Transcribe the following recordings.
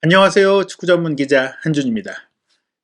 안녕하세요. 축구 전문 기자 한준입니다.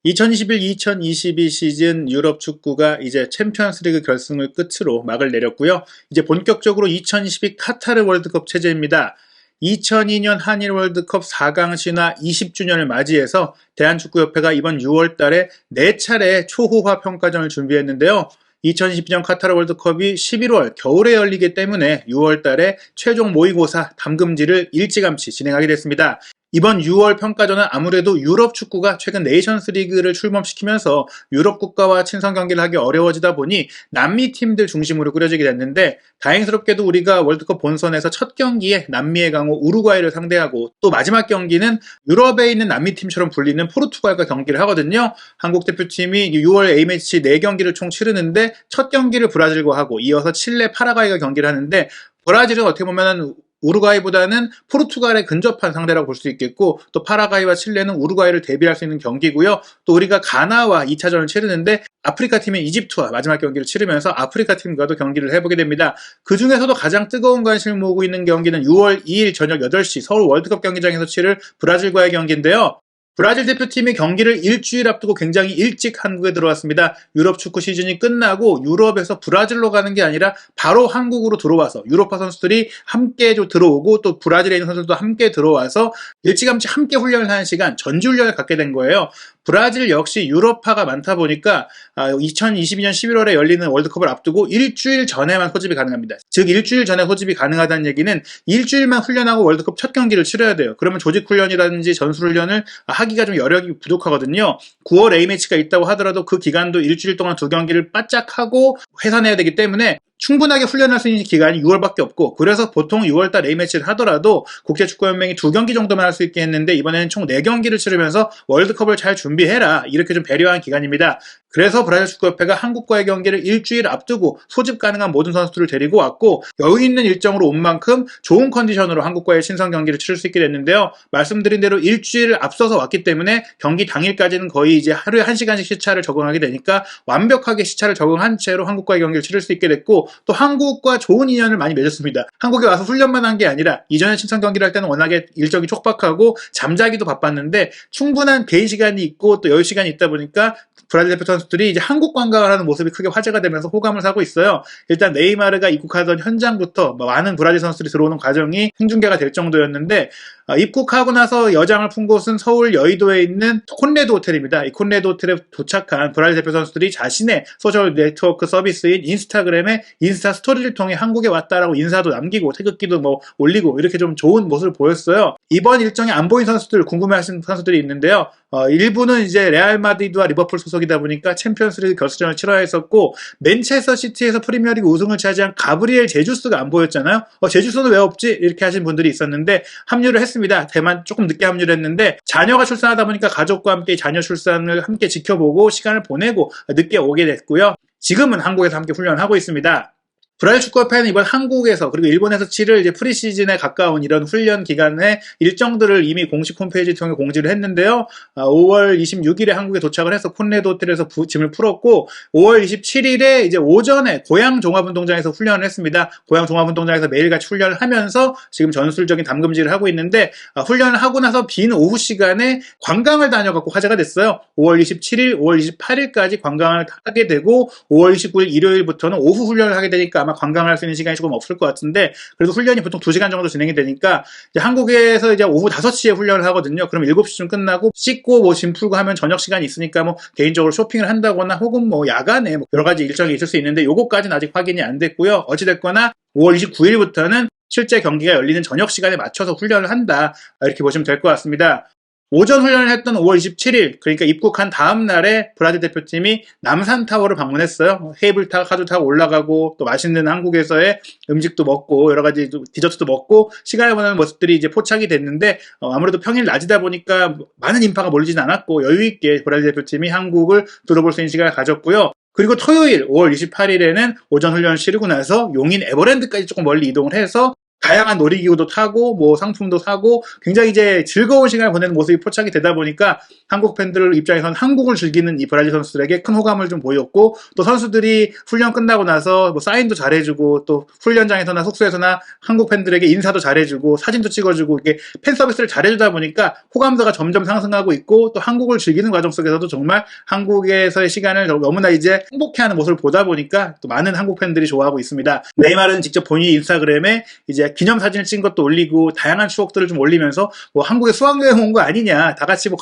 2021-2022 시즌 유럽 축구가 이제 챔피언스리그 결승을 끝으로 막을 내렸고요. 이제 본격적으로 2022 카타르 월드컵 체제입니다. 2002년 한일 월드컵 4강 신화 20주년을 맞이해서 대한축구협회가 이번 6월 달에 4차례 초호화 평가전을 준비했는데요. 2022년 카타르 월드컵이 11월 겨울에 열리기 때문에 6월 달에 최종 모의고사 담금질을 일찌감치 진행하게 됐습니다. 이번 6월 평가전은 아무래도 유럽 축구가 최근 네이션스 리그를 출범시키면서 유럽 국가와 친선 경기를 하기 어려워지다 보니 남미 팀들 중심으로 꾸려지게 됐는데, 다행스럽게도 우리가 월드컵 본선에서 첫 경기에 남미의 강호 우루과이를 상대하고, 또 마지막 경기는 유럽에 있는 남미 팀처럼 불리는 포르투갈과 경기를 하거든요. 한국 대표팀이 6월 A매치 4경기를 총 치르는데 첫 경기를 브라질과 하고 이어서 칠레, 파라과이가 경기를 하는데, 브라질은 어떻게 보면은 우루과이보다는 포르투갈에 근접한 상대라고 볼 수 있겠고, 또 파라과이와 칠레는 우루과이를 대비할 수 있는 경기고요. 또 우리가 가나와 2차전을 치르는데 아프리카 팀인 이집트와 마지막 경기를 치르면서 아프리카 팀과도 경기를 해보게 됩니다. 그 중에서도 가장 뜨거운 관심을 모으고 있는 경기는 6월 2일 저녁 8시 서울 월드컵 경기장에서 치를 브라질과의 경기인데요. 브라질 대표팀이 경기를 일주일 앞두고 굉장히 일찍 한국에 들어왔습니다. 유럽 축구 시즌이 끝나고 유럽에서 브라질로 가는 게 아니라 바로 한국으로 들어와서 유로파 선수들이 함께 들어오고, 또 브라질에 있는 선수들도 함께 들어와서 일찌감치 함께 훈련을 하는 시간, 전지훈련을 갖게 된 거예요. 브라질 역시 유럽파가 많다 보니까 2022년 11월에 열리는 월드컵을 앞두고 일주일 전에만 소집이 가능합니다. 즉 일주일 전에 소집이 가능하다는 얘기는 일주일만 훈련하고 월드컵 첫 경기를 치러야 돼요. 그러면 조직훈련이라든지 전술훈련을 하기가 좀 여력이 부족하거든요. 9월 A매치가 있다고 하더라도 그 기간도 일주일 동안 2경기를 바짝 하고 회산해야 되기 때문에 충분하게 훈련할 수 있는 기간이 6월밖에 없고, 그래서 보통 6월달 A매치를 하더라도 국제축구연맹이 2경기 정도만 할 수 있게 했는데 이번에는 총 4경기를 치르면서 월드컵을 잘 준비해라, 이렇게 좀 배려한 기간입니다. 그래서 브라질 축구협회가 한국과의 경기를 일주일 앞두고 소집 가능한 모든 선수들을 데리고 왔고, 여유 있는 일정으로 온 만큼 좋은 컨디션으로 한국과의 친선 경기를 치를 수 있게 됐는데요. 말씀드린 대로 일주일 앞서서 왔기 때문에 경기 당일까지는 거의 이제 하루에 1시간씩 시차를 적응하게 되니까 완벽하게 시차를 적응한 채로 한국과의 경기를 치를 수 있게 됐고, 또 한국과 좋은 인연을 많이 맺었습니다. 한국에 와서 훈련만 한 게 아니라 이전에 친선 경기를 할 때는 워낙에 일정이 촉박하고 잠자기도 바빴는데 충분한 개인 시간이 있고 또 여유 시간이 있다 보니까 브라질 대표 선수들이 이제 한국 관광을 하는 모습이 크게 화제가 되면서 호감을 사고 있어요. 일단 네이마르가 입국하던 현장부터 많은 브라질 선수들이 들어오는 과정이 생중계가 될 정도였는데, 입국하고 나서 여장을 푼 곳은 서울 여의도에 있는 콘레도 호텔입니다. 이 콘레도 호텔에 도착한 브라질 대표 선수들이 자신의 소셜 네트워크 서비스인 인스타그램에 인스타 스토리를 통해 한국에 왔다라고 인사도 남기고 태극기도 올리고 이렇게 좀 좋은 모습을 보였어요. 이번 일정에 안 보인 선수들, 궁금해하시는 선수들이 있는데요. 일부는 이제 레알 마드리드와 리버풀 소속이다 보니까 챔피언스리그 결승전을 치러야 했었고, 맨체스터 시티에서 프리미어리그 우승을 차지한 가브리엘 제주스가 안 보였잖아요. 제주스는 왜 없지? 이렇게 하신 분들이 있었는데 합류를 했습니다. 다만 조금 늦게 합류를 했는데, 자녀가 출산하다 보니까 가족과 함께 자녀 출산을 함께 지켜보고 시간을 보내고 늦게 오게 됐고요. 지금은 한국에서 함께 훈련을 하고 있습니다. 브라질 축구협회는 이번 한국에서 그리고 일본에서 치를 이제 프리시즌에 가까운 이런 훈련 기간의 일정들을 이미 공식 홈페이지 통해 공지를 했는데요. 5월 26일에 한국에 도착을 해서 콘레도 호텔에서 짐을 풀었고, 5월 27일에 이제 오전에 고양 종합운동장에서 훈련을 했습니다. 고양 종합운동장에서 매일같이 훈련을 하면서 지금 전술적인 담금질을 하고 있는데, 훈련을 하고 나서 빈 오후 시간에 관광을 다녀갖고 화제가 됐어요. 5월 27일, 5월 28일까지 관광을 하게 되고, 5월 29일 일요일부터는 오후 훈련을 하게 되니까 아마 관광을 할 수 있는 시간이 조금 없을 것 같은데, 그래도 훈련이 보통 2시간 정도 진행이 되니까 이제 한국에서 이제 오후 5시에 훈련을 하거든요. 그럼 7시쯤 끝나고 씻고 짐 풀고 하면 저녁 시간이 있으니까 개인적으로 쇼핑을 한다거나 혹은 야간에 여러 가지 일정이 있을 수 있는데, 요거까지는 아직 확인이 안 됐고요. 어찌됐거나 5월 29일부터는 실제 경기가 열리는 저녁 시간에 맞춰서 훈련을 한다, 이렇게 보시면 될 것 같습니다. 오전 훈련을 했던 5월 27일, 그러니까 입국한 다음 날에 브라질 대표팀이 남산타워를 방문했어요. 케이블카 타고 올라가고, 또 맛있는 한국에서의 음식도 먹고 여러 가지 디저트도 먹고 시간을 보내는 모습들이 이제 포착이 됐는데, 아무래도 평일 낮이다 보니까 많은 인파가 몰리진 않았고 여유 있게 브라질 대표팀이 한국을 둘러볼 수 있는 시간을 가졌고요. 그리고 토요일 5월 28일에는 오전 훈련을 치르고 나서 용인 에버랜드까지 조금 멀리 이동을 해서 다양한 놀이기구도 타고 뭐 상품도 사고 굉장히 이제 즐거운 시간을 보내는 모습이 포착이 되다 보니까 한국 팬들 입장에서는 한국을 즐기는 이 브라질 선수들에게 큰 호감을 좀 보였고, 또 선수들이 훈련 끝나고 나서 뭐 사인도 잘해주고 또 훈련장에서나 숙소에서나 한국 팬들에게 인사도 잘해주고 사진도 찍어주고 이게 팬 서비스를 잘해주다 보니까 호감도가 점점 상승하고 있고, 또 한국을 즐기는 과정 속에서도 정말 한국에서의 시간을 너무나 이제 행복해하는 모습을 보다 보니까 또 많은 한국 팬들이 좋아하고 있습니다. 네이마르는 직접 본인이 인스타그램에 이제 기념사진을 찍은 것도 올리고 다양한 추억들을 좀 올리면서 뭐 한국에 수학여행 온 거 아니냐, 다 같이 뭐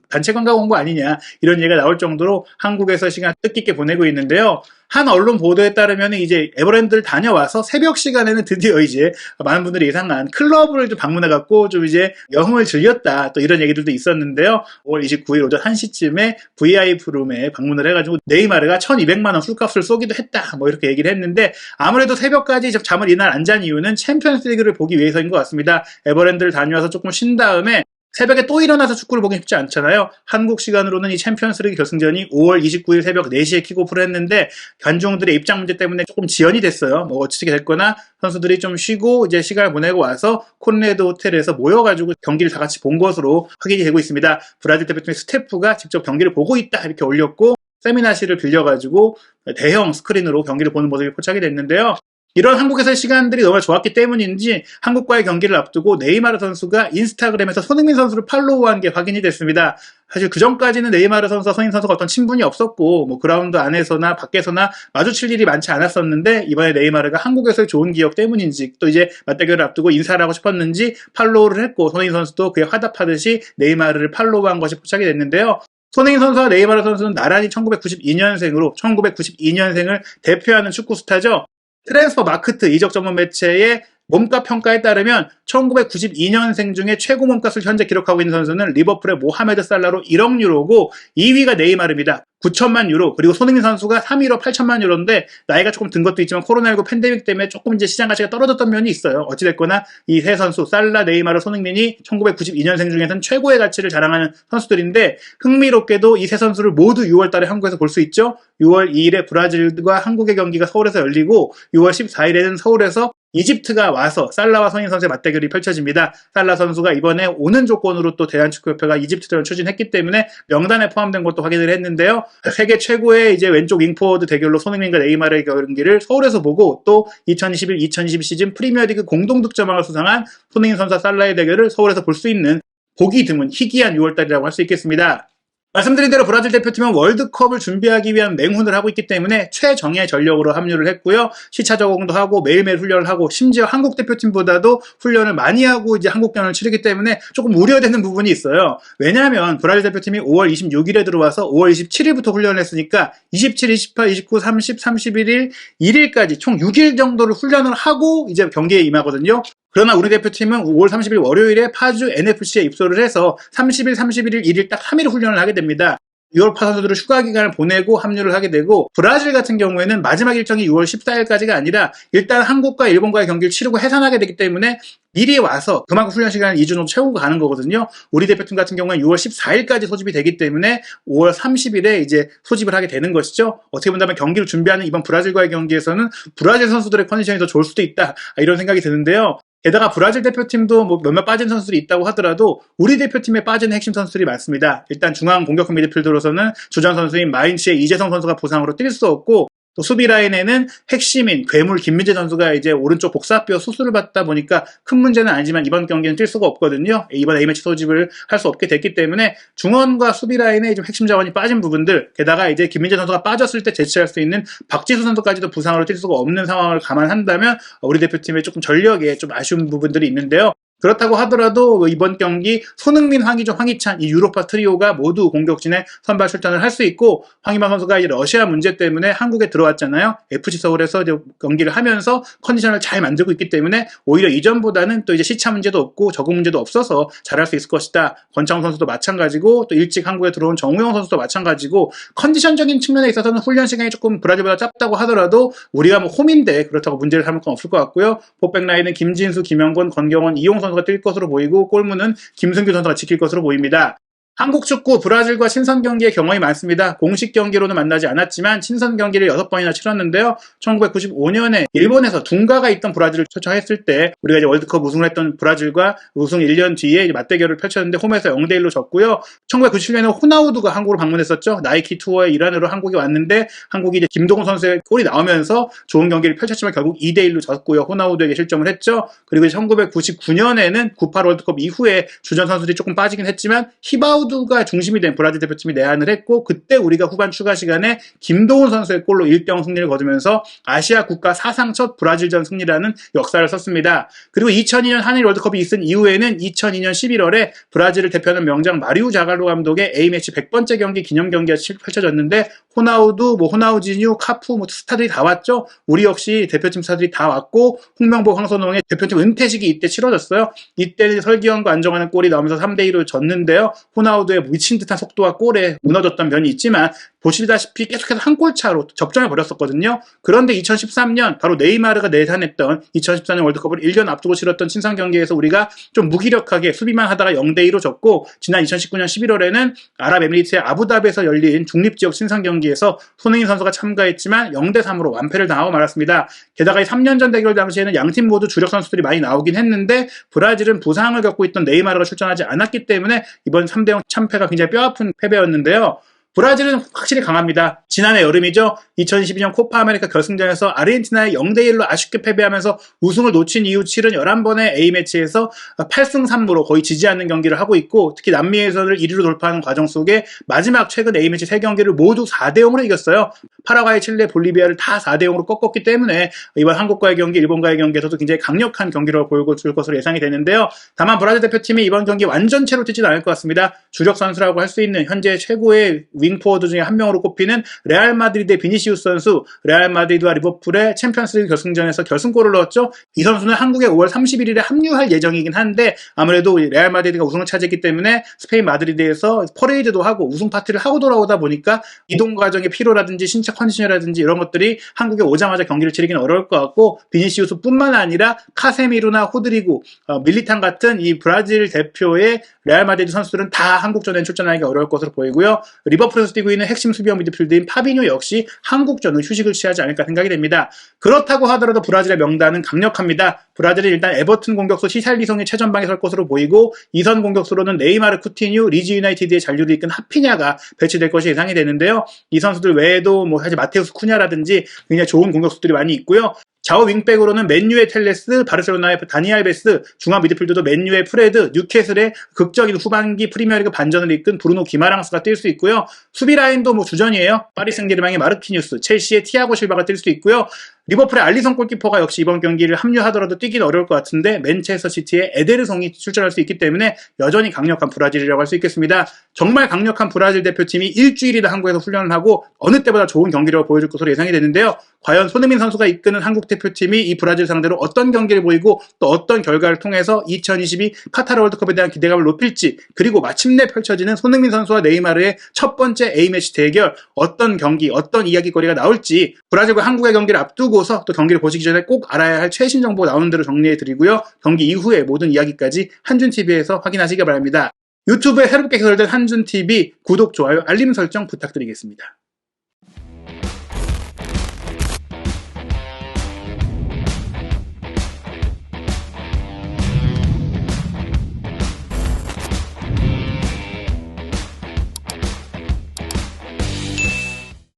단체 관광 온 거 아니냐, 이런 얘기가 나올 정도로 한국에서 시간 뜻깊게 보내고 있는데요. 한 언론 보도에 따르면 이제 에버랜드를 다녀와서 새벽 시간에는 드디어 이제 많은 분들이 예상한 클럽을 좀 방문해갖고 좀 이제 여흥을 즐겼다, 또 이런 얘기들도 있었는데요. 5월 29일 오전 1시쯤에 VIP 룸에 방문을 해가지고 네이마르가 1200만원 술값을 쏘기도 했다, 뭐 이렇게 얘기를 했는데, 아무래도 새벽까지 잠을 이날 안 잔 이유는 챔피언스 리그를 보기 위해서인 것 같습니다. 에버랜드를 다녀와서 조금 쉰 다음에 새벽에 또 일어나서 축구를 보기 쉽지 않잖아요. 한국 시간으로는 이 챔피언스리그 결승전이 5월 29일 새벽 4시에 킥오프를 했는데 관중들의 입장 문제 때문에 조금 지연이 됐어요. 뭐 어떻게 됐거나 선수들이 좀 쉬고 이제 시간을 보내고 와서 콘레드 호텔에서 모여가지고 경기를 다 같이 본 것으로 확인이 되고 있습니다. 브라질 대표팀의 스태프가 직접 경기를 보고 있다 이렇게 올렸고, 세미나실을 빌려가지고 대형 스크린으로 경기를 보는 모습이 포착이 됐는데요. 이런 한국에서의 시간들이 너무 좋았기 때문인지 한국과의 경기를 앞두고 네이마르 선수가 인스타그램에서 손흥민 선수를 팔로우한 게 확인이 됐습니다. 사실 그 전까지는 네이마르 선수와 손흥민 선수가 어떤 친분이 없었고 뭐 그라운드 안에서나 밖에서나 마주칠 일이 많지 않았었는데, 이번에 네이마르가 한국에서의 좋은 기억 때문인지 또 이제 맞대결을 앞두고 인사를 하고 싶었는지 팔로우를 했고, 손흥민 선수도 그에 화답하듯이 네이마르를 팔로우한 것이 포착이 됐는데요. 손흥민 선수와 네이마르 선수는 나란히 1992년생으로 1992년생을 대표하는 축구 스타죠. 트랜스퍼 마크트 이적 전문 매체의 몸값 평가에 따르면 1992년생 중에 최고 몸값을 현재 기록하고 있는 선수는 리버풀의 모하메드 살라로 1억 유로고 2위가 네이마르입니다. 9천만 유로. 그리고 손흥민 선수가 3위로 8천만 유로인데 나이가 조금 든 것도 있지만 코로나19 팬데믹 때문에 조금 이제 시장 가치가 떨어졌던 면이 있어요. 어찌됐거나 이 세 선수 살라, 네이마르, 손흥민이 1992년생 중에서는 최고의 가치를 자랑하는 선수들인데, 흥미롭게도 이 세 선수를 모두 6월 달에 한국에서 볼 수 있죠. 6월 2일에 브라질과 한국의 경기가 서울에서 열리고 6월 14일에는 서울에서 이집트가 와서 살라와 손흥민 선수의 맞대결이 펼쳐집니다. 살라 선수가 이번에 오는 조건으로 또 대한축구협회가 이집트전을 추진했기 때문에 명단에 포함된 것도 확인을 했는데요. 세계 최고의 이제 왼쪽 윙포워드 대결로 손흥민과 네이마르의 경기를 서울에서 보고, 또 2021-2022 시즌 프리미어리그 공동 득점왕을 수상한 손흥민 선수와 살라의 대결을 서울에서 볼 수 있는 보기 드문 희귀한 6월달이라고 할 수 있겠습니다. 말씀드린 대로 브라질 대표팀은 월드컵을 준비하기 위한 맹훈을 하고 있기 때문에 최정예 전력으로 합류를 했고요. 시차 적응도 하고 매일매일 훈련을 하고, 심지어 한국 대표팀보다도 훈련을 많이 하고 이제 한국전을 치르기 때문에 조금 우려되는 부분이 있어요. 왜냐하면 브라질 대표팀이 5월 26일에 들어와서 5월 27일부터 훈련을 했으니까 27, 28, 29, 30, 31일, 1일까지 총 6일 정도를 훈련을 하고 이제 경기에 임하거든요. 그러나 우리 대표팀은 5월 30일 월요일에 파주 NFC에 입소를 해서 30일, 31일, 1일 딱 3일 훈련을 하게 됩니다. 유럽파 선수들은 휴가 기간을 보내고 합류를 하게 되고, 브라질 같은 경우에는 마지막 일정이 6월 14일까지가 아니라 일단 한국과 일본과의 경기를 치르고 해산하게 되기 때문에 미리 와서 그만큼 훈련 시간을 2주 정도 채우고 가는 거거든요. 우리 대표팀 같은 경우는 6월 14일까지 소집이 되기 때문에 5월 30일에 이제 소집을 하게 되는 것이죠. 어떻게 본다면 경기를 준비하는 이번 브라질과의 경기에서는 브라질 선수들의 컨디션이 더 좋을 수도 있다, 이런 생각이 드는데요. 게다가 브라질 대표팀도 뭐 몇몇 빠진 선수들이 있다고 하더라도 우리 대표팀에 빠진 핵심 선수들이 많습니다. 일단 중앙 공격형 미드필더로서는 주전 선수인 마인츠의 이재성 선수가 부상으로 뛸 수 없고, 또 수비 라인에는 핵심인 괴물 김민재 선수가 이제 오른쪽 복사뼈 수술을 받다 보니까 큰 문제는 아니지만 이번 경기는 뛸 수가 없거든요. 이번 A매치 소집을 할 수 없게 됐기 때문에 중원과 수비 라인에 좀 핵심 자원이 빠진 부분들, 게다가 이제 김민재 선수가 빠졌을 때 대체할 수 있는 박지수 선수까지도 부상으로 뛸 수가 없는 상황을 감안한다면 우리 대표팀의 조금 전력에 좀 아쉬운 부분들이 있는데요. 그렇다고 하더라도 이번 경기 손흥민, 황희조, 황희찬 이 유로파 트리오가 모두 공격진에 선발 출전을 할 수 있고, 황희만 선수가 이제 러시아 문제 때문에 한국에 들어왔잖아요. FC 서울에서 이제 경기를 하면서 컨디션을 잘 만들고 있기 때문에 오히려 이전보다는 또 이제 시차 문제도 없고 적응 문제도 없어서 잘할 수 있을 것이다. 권창훈 선수도 마찬가지고, 또 일찍 한국에 들어온 정우영 선수도 마찬가지고, 컨디션적인 측면에 있어서는 훈련 시간이 조금 브라질보다 짧다고 하더라도 우리가 뭐 홈인데 그렇다고 문제를 삼을 건 없을 것 같고요. 포백 라인은 김진수, 김영권, 권경원, 이용 선수가 뛸 것으로 보이고, 골문은 김승규 선수가 지킬 것으로 보입니다. 한국 축구 브라질과 친선 경기의 경험이 많습니다. 공식 경기로는 만나지 않았지만 친선 경기를 6번이나 치렀는데요. 1995년에 일본에서 둔가가 있던 브라질을 초청했을 때 우리가 이제 월드컵 우승을 했던 브라질과 우승 1년 뒤에 맞대결을 펼쳤는데 홈에서 0대1로 졌고요. 1997년에 호나우두가 한국으로 방문했었죠. 나이키 투어의 일환으로 한국에 왔는데 한국이 이제 김동훈 선수의 골이 나오면서 좋은 경기를 펼쳤지만 결국 2대1로 졌고요. 호나우두에게 실점을 했죠. 그리고 1999년에는 98 월드컵 이후에 주전 선수들이 조금 빠지긴 했지만 히바우두가 중심이 된 브라질 대표팀이 내한을 했고 그때 우리가 후반 추가 시간에 김도훈 선수의 골로 1대0 승리를 거두면서 아시아 국가 사상 첫 브라질전 승리라는 역사를 썼습니다. 그리고 2002년 한일 월드컵이 있은 이후에는 2002년 11월에 브라질을 대표하는 명장 마리우 자갈로 감독의 A매치 100번째 경기 기념 경기가 펼쳐졌는데 호나우두, 호나우지뉴, 카푸 스타들이 다 왔죠. 우리 역시 대표팀 스타들이 다 왔고 홍명보, 황선홍의 대표팀 은퇴식이 이때 치러졌어요. 이때 설기현과 안정환의 골이 나오면서 3대2로 졌는데요. 호나우두의 미친 듯한 속도와 골에 무너졌던 면이 있지만 보시다시피 계속해서 한 골 차로 접전해 버렸었거든요. 그런데 2013년 바로 네이마르가 내한했던 2014년 월드컵을 1년 앞두고 치렀던 친선 경기에서 우리가 좀 무기력하게 수비만 하다가 0대2로 졌고 지난 2019년 11월에는 아랍에미리트의 아부다비에서 열린 중립지역 친선 경기에서 손흥민 선수가 참가했지만 0대3으로 완패를 당하고 말았습니다. 게다가 3년 전 대결 당시에는 양팀 모두 주력 선수들이 많이 나오긴 했는데 브라질은 부상을 겪고 있던 네이마르가 출전하지 않았기 때문에 이번 3대0 참패가 굉장히 뼈아픈 패배였는데요. 브라질은 확실히 강합니다. 지난해 여름이죠. 2012년 코파 아메리카 결승전에서 아르헨티나에 0대1로 아쉽게 패배하면서 우승을 놓친 이후 치른 11번의 A매치에서 8승 3무로 거의 지지 않는 경기를 하고 있고 특히 남미에서를 1위로 돌파하는 과정 속에 마지막 최근 A매치 3경기를 모두 4대0으로 이겼어요. 파라과이, 칠레, 볼리비아를 다 4대0으로 꺾었기 때문에 이번 한국과의 경기, 일본과의 경기에서도 굉장히 강력한 경기를 보여줄 것으로 예상이 되는데요. 다만 브라질 대표팀이 이번 경기 완전체로 뛰지는 않을 것 같습니다. 주력 선수라고 할 수 있는 현재 최고의 윙포워드 중에 한 명으로 꼽히는 레알 마드리드의 비니시우스 선수, 레알 마드리드와 리버풀의 챔피언스리그 결승전에서 결승골을 넣었죠. 이 선수는 한국에 5월 31일에 합류할 예정이긴 한데 아무래도 레알 마드리드가 우승을 차지했기 때문에 스페인 마드리드에서 퍼레이드도 하고 우승 파티를 하고 돌아오다 보니까 이동 과정의 피로라든지 신체 컨디션이라든지 이런 것들이 한국에 오자마자 경기를 치르기는 어려울 것 같고 비니시우스뿐만 아니라 카세미루나 호드리고, 밀리탄 같은 이 브라질 대표의 레알 마드리드 선수들은 다 한국전에 출전하기가 어려울 것으로 보이고요. 리버풀에서 뛰고 있는 핵심 수비형 미드필드인 파비뉴 역시 한국전은 휴식을 취하지 않을까 생각이 됩니다. 그렇다고 하더라도 브라질의 명단은 강력합니다. 브라질은 일단 에버튼 공격수 히살리송이 최전방에 설 것으로 보이고 2선 공격수로는 네이마르, 쿠티뉴, 리즈 유나이티드의 잔류를 이끈 하피냐가 배치될 것이 예상이 되는데요. 이 선수들 외에도 사실 마테우스 쿠냐라든지 굉장히 좋은 공격수들이 많이 있고요. 좌우 윙백으로는 맨유의 텔레스, 바르셀로나의 다니 알베스, 중앙 미드필더도 맨유의 프레드, 뉴캐슬의 극적인 후반기 프리미어리그 반전을 이끈 브루노 기마랑스가 뛸 수 있고요. 수비 라인도 주전이에요. 파리 생제르맹의 마르키뉴스, 첼시의 티아고 실바가 뛸 수 있고요. 리버풀의 알리송 골키퍼가 역시 이번 경기를 합류하더라도 뛰긴 어려울 것 같은데 맨체스터 시티의 에데르송이 출전할 수 있기 때문에 여전히 강력한 브라질이라고 할 수 있겠습니다. 정말 강력한 브라질 대표팀이 일주일이나 한국에서 훈련을 하고 어느 때보다 좋은 경기력을 보여줄 것으로 예상이 되는데요. 과연 손흥민 선수가 이끄는 한국 대표팀이 이 브라질 상대로 어떤 경기를 보이고 또 어떤 결과를 통해서 2022 카타르 월드컵에 대한 기대감을 높일지 그리고 마침내 펼쳐지는 손흥민 선수와 네이마르의 첫 번째 A매치 대결 어떤 경기, 어떤 이야기거리가 나올지 브라질과 한국의 경기를 앞두고서 또 경기를 보시기 전에 꼭 알아야 할 최신 정보 나오는 대로 정리해드리고요. 경기 이후의 모든 이야기까지 한준TV에서 확인하시기 바랍니다. 유튜브에 새롭게 개설된 한준TV 구독, 좋아요, 알림 설정 부탁드리겠습니다.